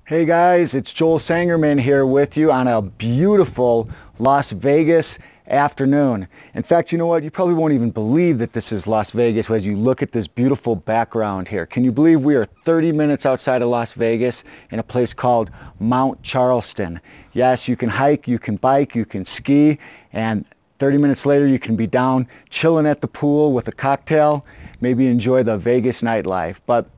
Hey guys, it's Joel Sangerman here with you on a beautiful Las Vegas afternoon. In fact, you know what? You probably won't even believe that this is Las Vegas as you look at this beautiful background here. Can you believe we are 30 minutes outside of Las Vegas in a place called Mount Charleston? Yes, you can hike, you can bike, you can ski, and 30 minutes later you can be down chilling at the pool with a cocktail, maybe enjoy the Vegas nightlife. But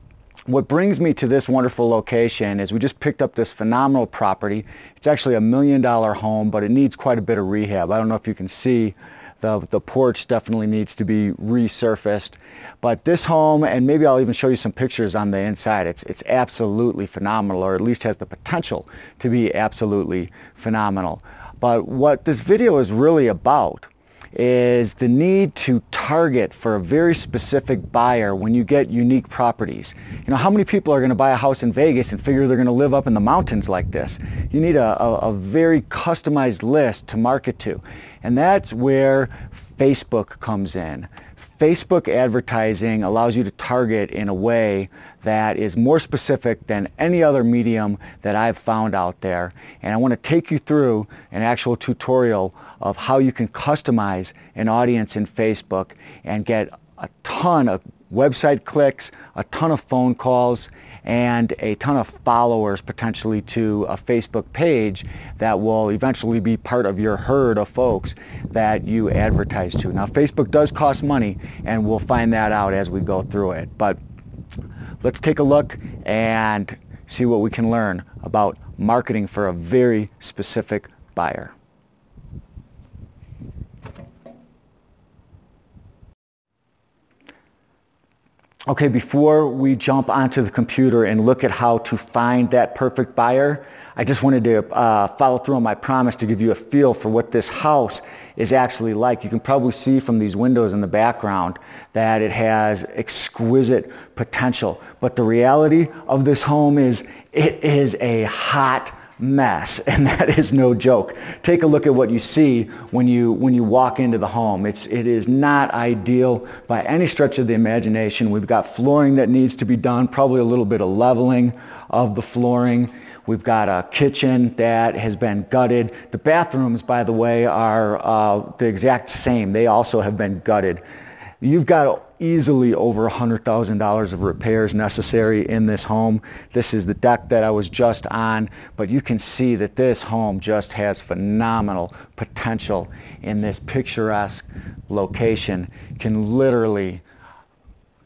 what brings me to this wonderful location is we just picked up this phenomenal property. It's actually a $1 million home, but it needs quite a bit of rehab. I don't know if you can see the porch definitely needs to be resurfaced. But this home, and maybe I'll even show you some pictures on the inside, it's absolutely phenomenal, or at least has the potential to be absolutely phenomenal. But what this video is really about is the need to target for a very specific buyer when you get unique properties. You know, how many people are going to buy a house in Vegas and figure they're going to live up in the mountains like this? You need a very customized list to market to. And that's where Facebook comes in. Facebook advertising allows you to target in a way that is more specific than any other medium that I've found out there. And I want to take you through an actual tutorial of how you can customize an audience in Facebook and get a ton of website clicks, a ton of phone calls, and a ton of followers potentially to a Facebook page that will eventually be part of your herd of folks that you advertise to. Now, Facebook does cost money, and we'll find that out as we go through it. But let's take a look and see what we can learn about marketing for a very specific buyer. Okay, before we jump onto the computer and look at how to find that perfect buyer, I just wanted to follow through on my promise to give you a feel for what this house is actually like. You can probably see from these windows in the background that it has exquisite potential. But the reality of this home is it is a hot mess, and that is no joke. Take a look at what you see when you walk into the home. It is not ideal by any stretch of the imagination. We've got flooring that needs to be done, probably a little bit of leveling of the flooring. We've got a kitchen that has been gutted. The bathrooms, by the way, are the exact same. They also have been gutted. You've got easily over $100,000 of repairs necessary in this home. This is the deck that I was just on, but you can see that this home just has phenomenal potential in this picturesque location. Can literally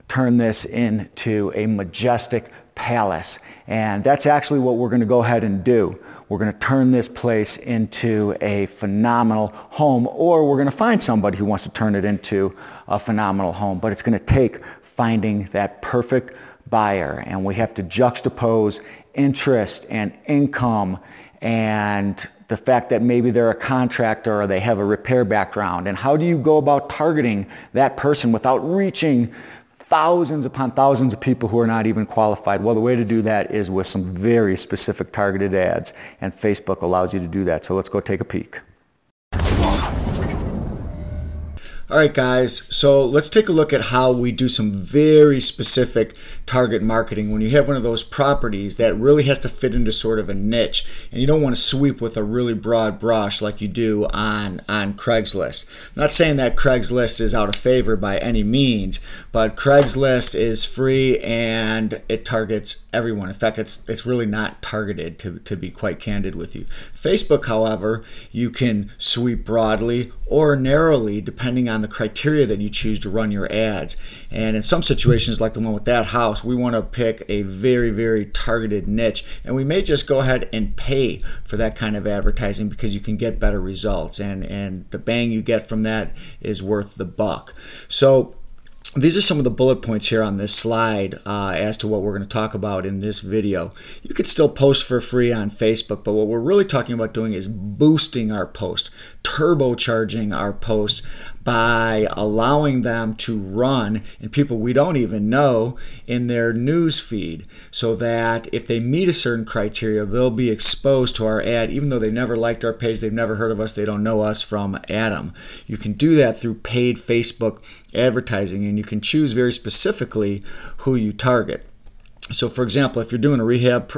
turn this into a majestic palace, and that's actually what we're going to go ahead and do. We're going to turn this place into a phenomenal home, or we're going to find somebody who wants to turn it into a phenomenal home. But it's going to take finding that perfect buyer, and we have to juxtapose interest and income and the fact that maybe they're a contractor or they have a repair background. And how do you go about targeting that person without reaching thousands upon thousands of people who are not even qualified? Well, the way to do that is with some very specific targeted ads, and Facebook allows you to do that. So let's go take a peek. All right, guys, so let's take a look at how we do some very specific target marketing when you have one of those properties that really has to fit into sort of a niche, and you don't want to sweep with a really broad brush like you do on Craigslist. I'm not saying that Craigslist is out of favor by any means, but Craigslist is free and it targets everyone. In fact, it's really not targeted, to be quite candid with you. Facebook, however, you can sweep broadly or narrowly depending on the criteria that you choose to run your ads. And in some situations, like the one with that house, we want to pick a very, very targeted niche, and we may just go ahead and pay for that kind of advertising because you can get better results, and the bang you get from that is worth the buck. So these are some of the bullet points here on this slide as to what we're going to talk about in this video. You could still post for free on Facebook, but what we're really talking about doing is boosting our post, turbocharging our post by allowing them to run in people we don't even know in their news feed, so that if they meet a certain criteria, they'll be exposed to our ad even though they never liked our page, they've never heard of us, they don't know us from Adam. You can do that through paid Facebook advertising, and you can choose very specifically who you target. So for example, if you're doing a rehab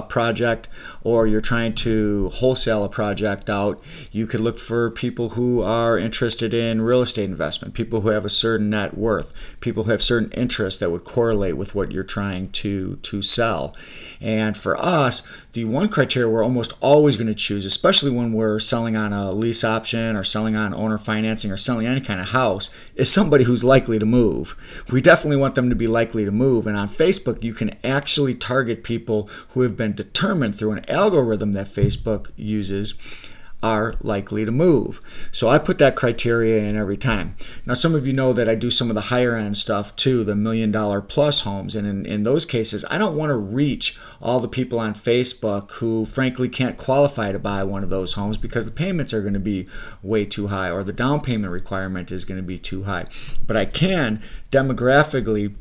project, or you're trying to wholesale a project out, you could look for people who are interested in real estate investment, people who have a certain net worth, people who have certain interests that would correlate with what you're trying to sell. And for us, the one criteria we're almost always going to choose, especially when we're selling on a lease option or selling on owner financing or selling any kind of house, is somebody who's likely to move. We definitely want them to be likely to move. And on Facebook, you can actually target people who have been determined through an algorithm that Facebook uses are likely to move. So I put that criteria in every time. Now, some of you know that I do some of the higher end stuff too, the $1 million plus homes. And in those cases, I don't want to reach all the people on Facebook who frankly can't qualify to buy one of those homes because the payments are going to be way too high, or the down payment requirement is going to be too high. But I can demographically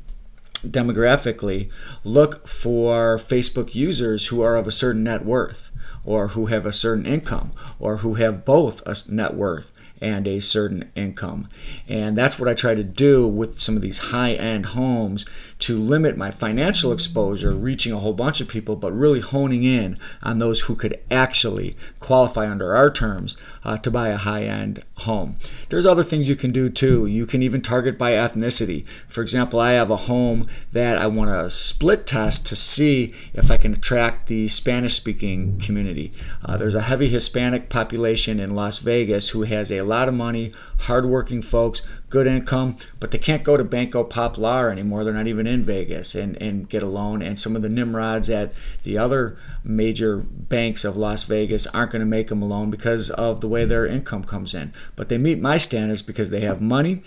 look for Facebook users who are of a certain net worth, or who have a certain income, or who have both a net worth and a certain income. And that's what I try to do with some of these high-end homes, to limit my financial exposure, reaching a whole bunch of people, but really honing in on those who could actually qualify under our terms to buy a high-end home. There's other things you can do too. You can even target by ethnicity. For example, I have a home that I want to split test to see if I can attract the Spanish-speaking community. There's a heavy Hispanic population in Las Vegas who has a lot of money, hardworking folks, good income, but they can't go to Banco Popular anymore. They're not even in Vegas and get a loan. And some of the nimrods at the other major banks of Las Vegas aren't going to make them a loan because of the way their income comes in. But they meet my standards because they have money,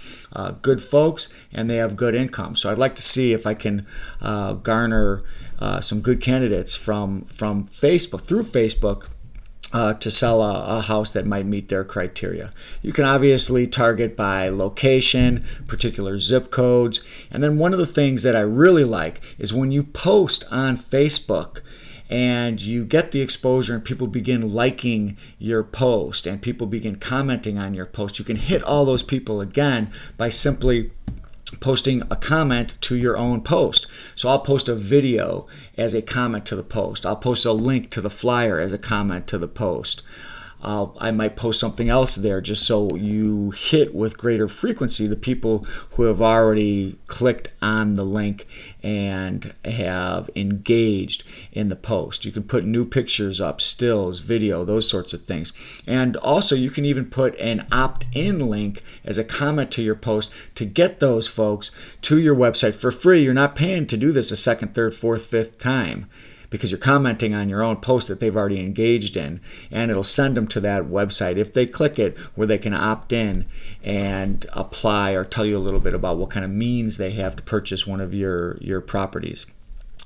good folks, and they have good income. So I'd like to see if I can garner some good candidates from Facebook, through Facebook, to sell a house that might meet their criteria. You can obviously target by location, particular zip codes, and then one of the things that I really like is when you post on Facebook and you get the exposure and people begin liking your post and people begin commenting on your post, you can hit all those people again by simply posting a comment to your own post. So I'll post a video as a comment to the post. I'll post a link to the flyer as a comment to the post. I might post something else there just so you hit with greater frequency the people who have already clicked on the link and have engaged in the post. You can put new pictures up, stills, video, those sorts of things. And also you can even put an opt-in link as a comment to your post to get those folks to your website for free. You're not paying to do this a second, third, fourth, fifth time, because you're commenting on your own post that they've already engaged in, and it'll send them to that website if they click it, where they can opt in and apply or tell you a little bit about what kind of means they have to purchase one of your properties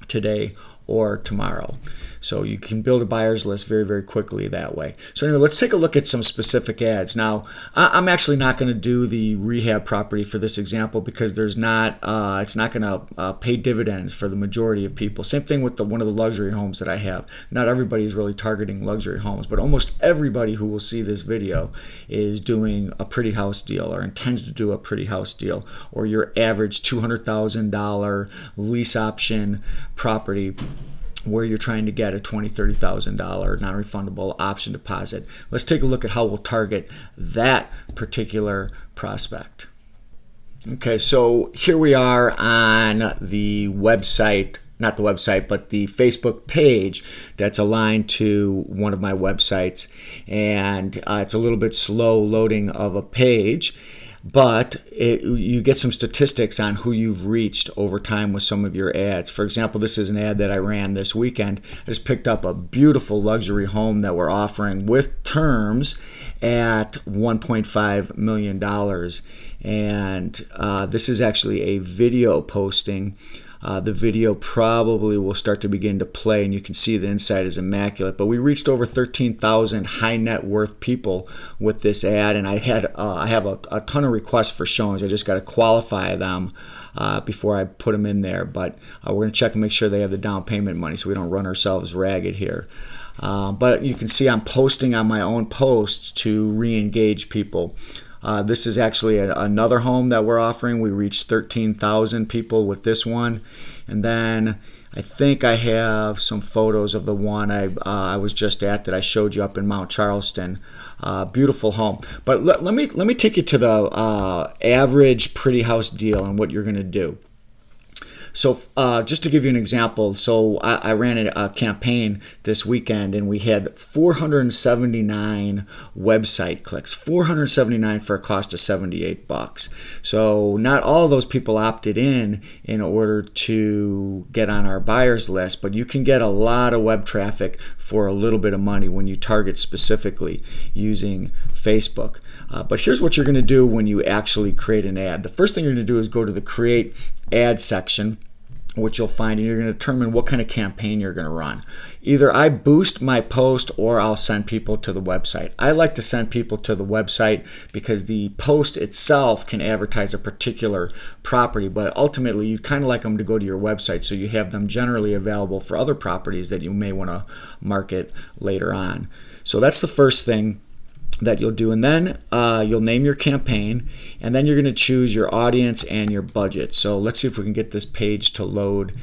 today or tomorrow. So you can build a buyer's list very, very quickly that way. So anyway, let's take a look at some specific ads. Now, I'm actually not going to do the rehab property for this example because there's not, it's not going to pay dividends for the majority of people. Same thing with one of the luxury homes that I have. Not everybody is really targeting luxury homes, but almost everybody who will see this video is doing a pretty house deal or intends to do a pretty house deal, or your average $200,000 lease option property where you're trying to get a $20,000, $30,000 non-refundable option deposit. Let's take a look at how we'll target that particular prospect. Okay, so here we are on the website, not the website, but the Facebook page that's aligned to one of my websites. And it's a little bit slow loading of a page, but you get some statistics on who you've reached over time with some of your ads. For example, this is an ad that I ran this weekend. I just picked up a beautiful luxury home that we're offering with terms at $1.5 million. And this is actually a video posting. The video probably will start to begin to play, and you can see the inside is immaculate. But we reached over 13,000 high net worth people with this ad, and I have a ton of requests for showings. I just got to qualify them before I put them in there. But we're going to check and make sure they have the down payment money so we don't run ourselves ragged here. But you can see I'm posting on my own posts to re-engage people. This is actually another home that we're offering. We reached 13,000 people with this one. And then I think I have some photos of the one I was just at that I showed you up in Mount Charleston. Beautiful home. But let me take you to the average pretty house deal and what you're going to do. So just to give you an example, so I ran a campaign this weekend and we had 479 website clicks, 479 for a cost of $78. So not all of those people opted in order to get on our buyers list, but you can get a lot of web traffic for a little bit of money when you target specifically using Facebook. But here's what you're going to do when you actually create an ad. The first thing you're going to do is go to the Create Ad section, which you'll find, and you're going to determine what kind of campaign you're going to run. Either I boost my post or I'll send people to the website. I like to send people to the website because the post itself can advertise a particular property, but ultimately you kind of like them to go to your website so you have them generally available for other properties that you may want to market later on. So that's the first thing that you'll do, and then you'll name your campaign, and then you're going to choose your audience and your budget. So let's see if we can get this page to load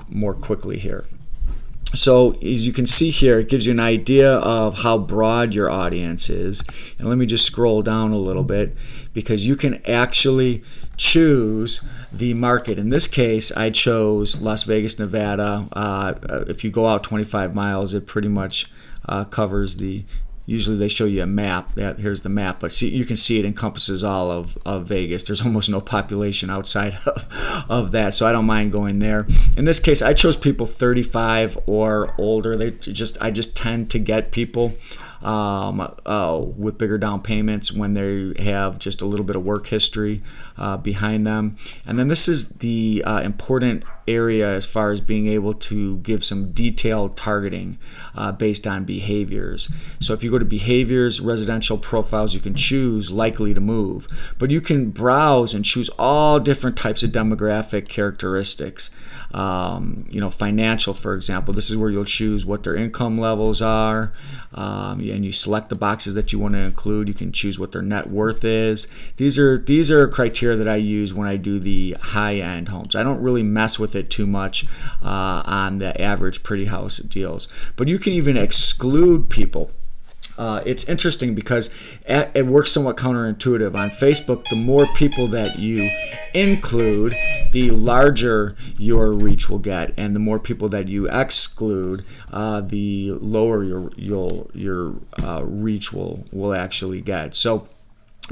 more quickly here. So as you can see here, it gives you an idea of how broad your audience is. And let me just scroll down a little bit, because you can actually choose the market. In this case, I chose Las Vegas, Nevada. If you go out 25 miles, it pretty much covers the. Usually they show you a map. Here's the map, but see, you can see it encompasses all of Vegas. There's almost no population outside of that, so I don't mind going there. In this case, I chose people 35 or older. I just tend to get people with bigger down payments when they have just a little bit of work history behind them. And then this is the important area as far as being able to give some detailed targeting based on behaviors. So if you go to behaviors, residential profiles, you can choose likely to move, but you can browse and choose all different types of demographic characteristics. You know, financial, for example, this is where you'll choose what their income levels are, and you select the boxes that you want to include. You can choose what their net worth is. These are criteria that I use when I do the high-end homes. I don't really mess with it too much on the average pretty house deals, but you can even exclude people. It's interesting because it works somewhat counterintuitive. On Facebook, the more people that you include, the larger your reach will get, and the more people that you exclude, the lower your reach will actually get. So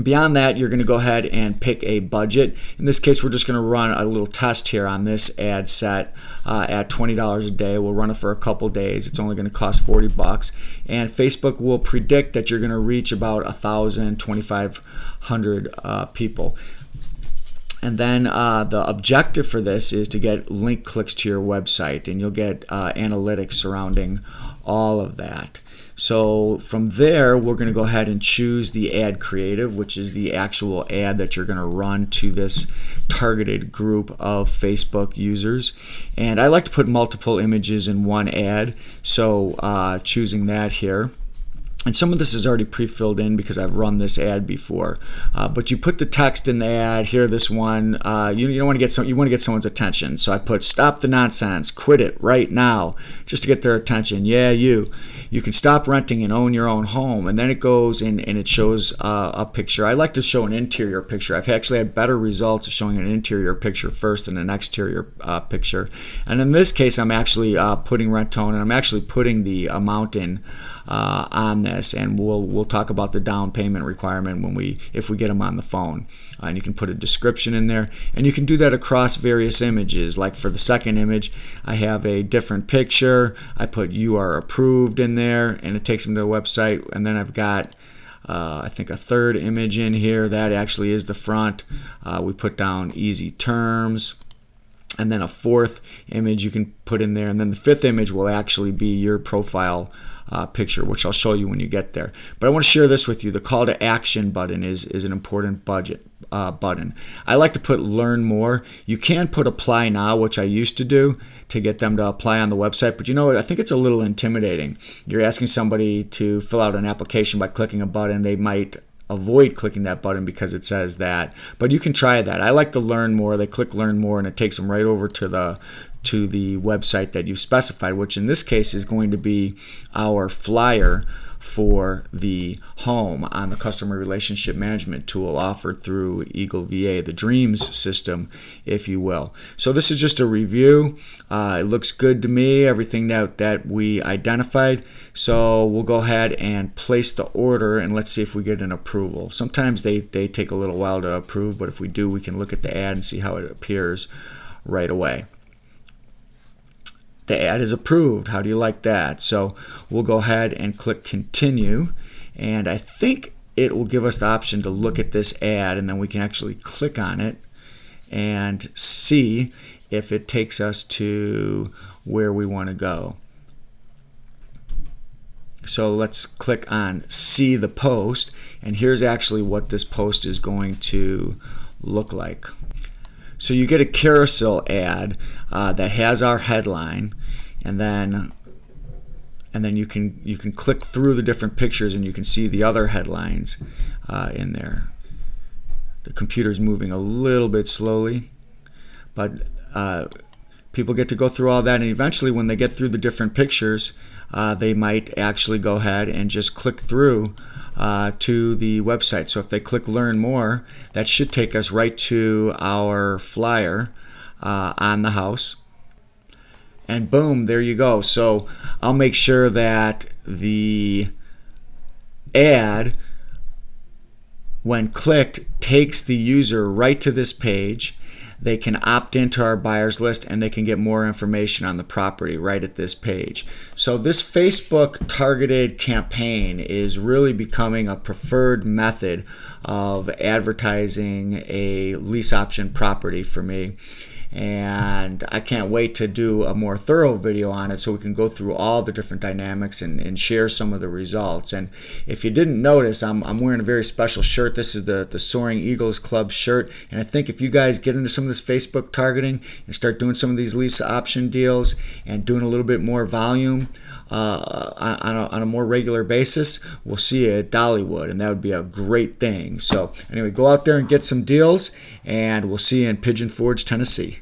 beyond that, you're going to go ahead and pick a budget. In this case, we're just going to run a little test here on this ad set at $20 a day. We'll run it for a couple days. It's only going to cost $40, and Facebook will predict that you're going to reach about 1,000, 2,500 people. And then the objective for this is to get link clicks to your website, and you'll get analytics surrounding all of that. So from there, we're going to go ahead and choose the ad creative, which is the actual ad that you're going to run to this targeted group of Facebook users. And I like to put multiple images in one ad, so choosing that here. And some of this is already pre-filled in because I've run this ad before. But you put the text in the ad. Here, this one, you don't want to get you want to get someone's attention. So I put "Stop the nonsense, quit it right now," just to get their attention. Yeah, you can stop renting and own your own home. And then it goes in and it shows a picture. I like to show an interior picture. I've actually had better results of showing an interior picture first than an exterior picture. And in this case, I'm actually putting rent tone, and I'm actually putting the amount in on this, and we'll talk about the down payment requirement if we get them on the phone. And you can put a description in there, and you can do that across various images. Like for the second image, I have a different picture. I put "You are approved" in there, and it takes them to the website. And then I've got I think a third image in here. That actually is the front. We put down "Easy terms." And then a fourth image you can put in there, and then the fifth image will actually be your profile picture, which I'll show you when you get there. But I want to share this with you. The call to action button is an important button. I like to put "Learn More." You can put "Apply Now," which I used to do to get them to apply on the website, but you know what? I think it's a little intimidating. You're asking somebody to fill out an application by clicking a button. They might avoid clicking that button because it says that, but you can try that. I like to "Learn More." They click "Learn More," and it takes them right over to to the website that you specified, which in this case is going to be our flyer for the home on the customer relationship management tool offered through Eagle VA, the Dreams system, if you will. So this is just a review. It looks good to me, everything that we identified. So we'll go ahead and place the order, and let's see if we get an approval. Sometimes they take a little while to approve, but if we do, we can look at the ad and see how it appears right away. The ad is approved. How do you like that? So we'll go ahead and click continue, and I think it will give us the option to look at this ad, and then we can actually click on it and see if it takes us to where we want to go. So let's click on see the post, and here's actually what this post is going to look like. So you get a carousel ad that has our headline, and then you can click through the different pictures and you can see the other headlines in there. The computer's moving a little bit slowly, but people get to go through all that, and eventually when they get through the different pictures, they might actually go ahead and just click through to the website. So if they click learn more, that should take us right to our flyer on the house, and boom, there you go. So I'll make sure that the ad, when clicked, takes the user right to this page. They can opt into our buyers list, and they can get more information on the property right at this page. So this Facebook targeted campaign is really becoming a preferred method of advertising a lease option property for me. And I can't wait to do a more thorough video on it so we can go through all the different dynamics and share some of the results. And if you didn't notice, I'm wearing a very special shirt. This is the Soaring Eagles Club shirt, and I think if you guys get into some of this Facebook targeting and start doing some of these lease option deals and doing a little bit more volume on a more regular basis, we'll see you at Dollywood, and that would be a great thing. So anyway, go out there and get some deals, and we'll see you in Pigeon Forge, Tennessee.